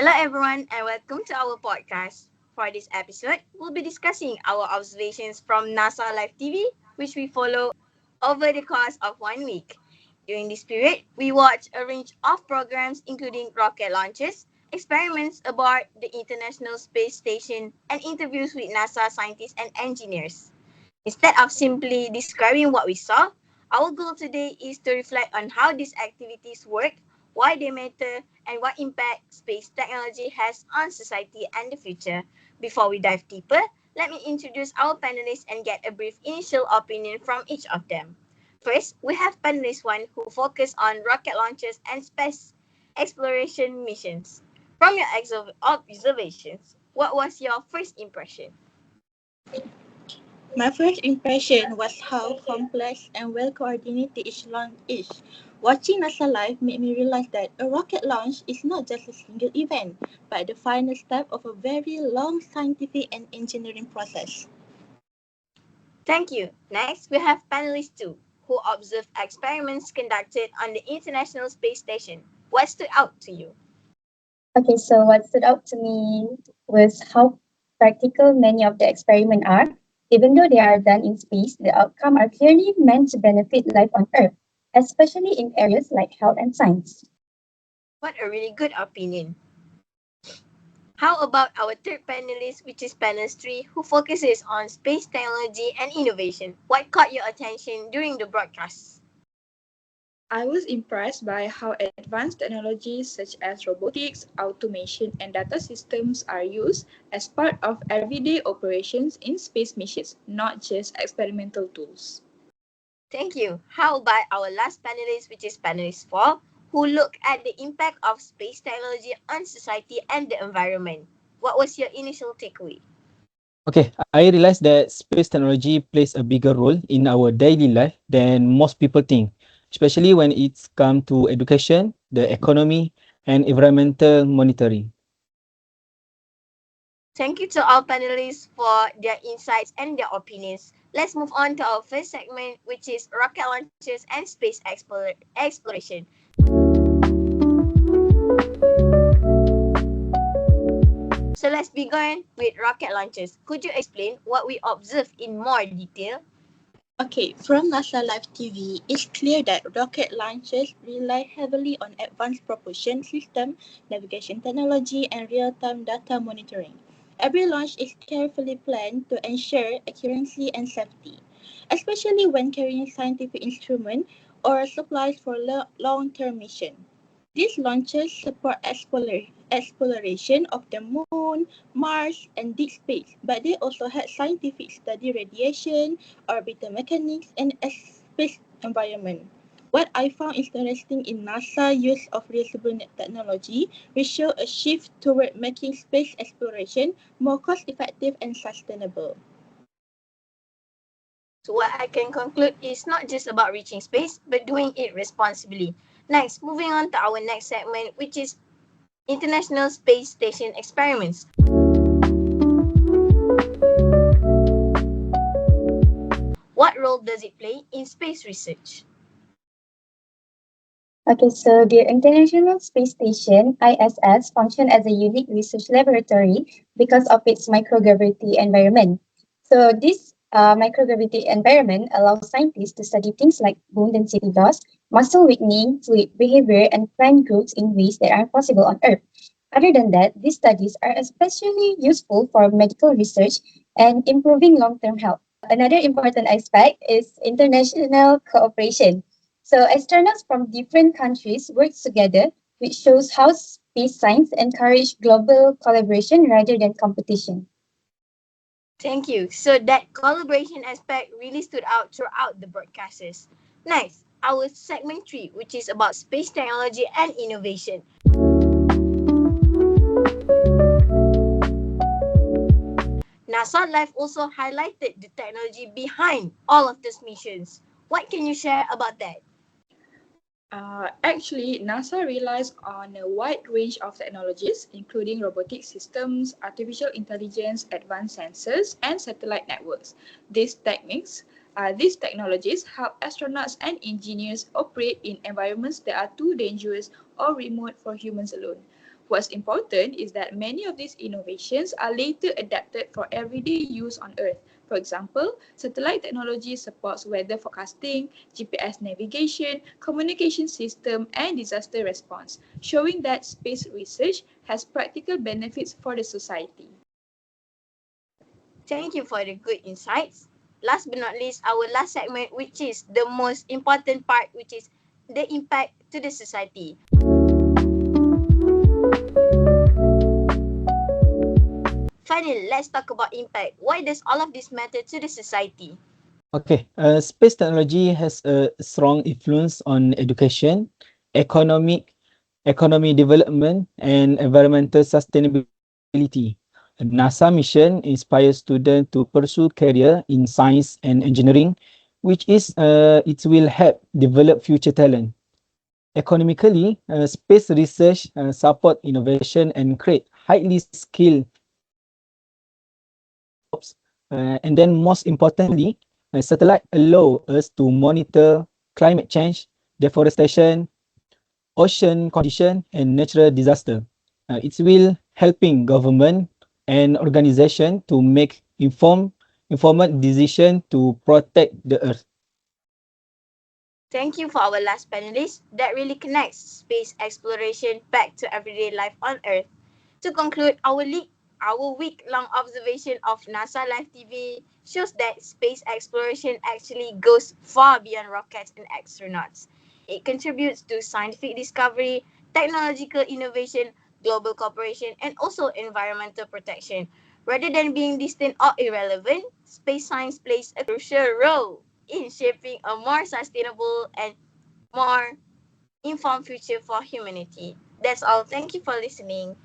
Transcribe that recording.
Hello, everyone, and welcome to our podcast. For this episode, we'll be discussing our observations from NASA Live TV, which we follow over the course of 1 week. During this period, we watch a range of programs, including rocket launches, experiments aboard the International Space Station, and interviews with NASA scientists and engineers. Instead of simply describing what we saw, our goal today is to reflect on how these activities work, why they matter, and what impact space technology has on society and the future. Before we dive deeper, let me introduce our panelists and get a brief initial opinion from each of them. First, we have panelist 1 who focus on rocket launches and space exploration missions. From your observations, what was your first impression? My first impression was how complex and well coordinated each launch is. Watching NASA Live made me realize that a rocket launch is not just a single event, but the final step of a very long scientific and engineering process. Thank you. Next, we have panelist 2, who observed experiments conducted on the International Space Station. What stood out to you? Okay, so what stood out to me was how practical many of the experiments are. Even though they are done in space, the outcome are clearly meant to benefit life on Earth, especially in areas like health and science. What a really good opinion. How about our third panelist, which is panelist 3, who focuses on space technology and innovation? What caught your attention during the broadcast? I was impressed by how advanced technologies such as robotics, automation, and data systems are used as part of everyday operations in space missions, not just experimental tools. Thank you. How about our last panelist, which is panelist 4, who look at the impact of space technology on society and the environment? What was your initial takeaway? Okay, I realized that space technology plays a bigger role in our daily life than most people think, especially when it's come to education, the economy, and environmental monitoring. Thank you to all panelists for their insights and their opinions. Let's move on to our first segment, which is rocket launches and space exploration. So let's begin with rocket launches. Could you explain what we observed in more detail? Okay, from NASA Live TV, it's clear that rocket launches rely heavily on advanced propulsion system, navigation technology, and real-time data monitoring. Every launch is carefully planned to ensure accuracy and safety, especially when carrying scientific instruments or supplies for long-term mission. These launches support exploration of the moon, Mars, and deep space, but they also had scientific study radiation, orbital mechanics, and space environment. What I found interesting in NASA use of reusable technology, which show a shift toward making space exploration more cost-effective and sustainable. So what I can conclude is not just about reaching space, but doing it responsibly. Next, moving on to our next segment, which is International Space Station experiments. What role does it play in space research? Okay, so the International Space Station, ISS, function as a unique research laboratory because of its microgravity environment. So this microgravity environment allows scientists to study things like bone density loss, muscle weakening, fluid behavior, and plant growth in ways that aren't possible on Earth. Other than that, these studies are especially useful for medical research and improving long-term health. Another important aspect is international cooperation. So astronauts from different countries work together, which shows how space science encourage global collaboration rather than competition. Thank you. So that collaboration aspect really stood out throughout the broadcasts. Next, our segment 3, which is about space technology and innovation. NASA Live also highlighted the technology behind all of these missions. What can you share about that? Actually, NASA relies on a wide range of technologies, including robotic systems, artificial intelligence, advanced sensors, and satellite networks. These technologies help astronauts and engineers operate in environments that are too dangerous or remote for humans alone. What's important is that many of these innovations are later adapted for everyday use on Earth. For example, satellite technology supports weather forecasting, GPS navigation, communication system, and disaster response, showing that space research has practical benefits for the society. Thank you for the good insights. Last but not least, our last segment, which is the most important part, which is the impact to the society. Finally, let's talk about impact. Why does all of this matter to the society? Okay, space technology has a strong influence on education, economy development, and environmental sustainability. A NASA mission inspires students to pursue career in science and engineering, it will help develop future talent. Economically, space research support innovation and create highly skilled jobs. And then most importantly, satellite allow us to monitor climate change, deforestation, ocean condition, and natural disaster. It will helping government and organization to make informed decision to protect the earth. Thank you for our last panelist that really connects space exploration back to everyday life on Earth. To conclude, our week-long observation of NASA Live TV shows that space exploration actually goes far beyond rockets and astronauts. It contributes to scientific discovery, technological innovation, global cooperation, and also environmental protection. Rather than being distant or irrelevant, space science plays a crucial role in shaping a more sustainable and more informed future for humanity. That's all. Thank you for listening.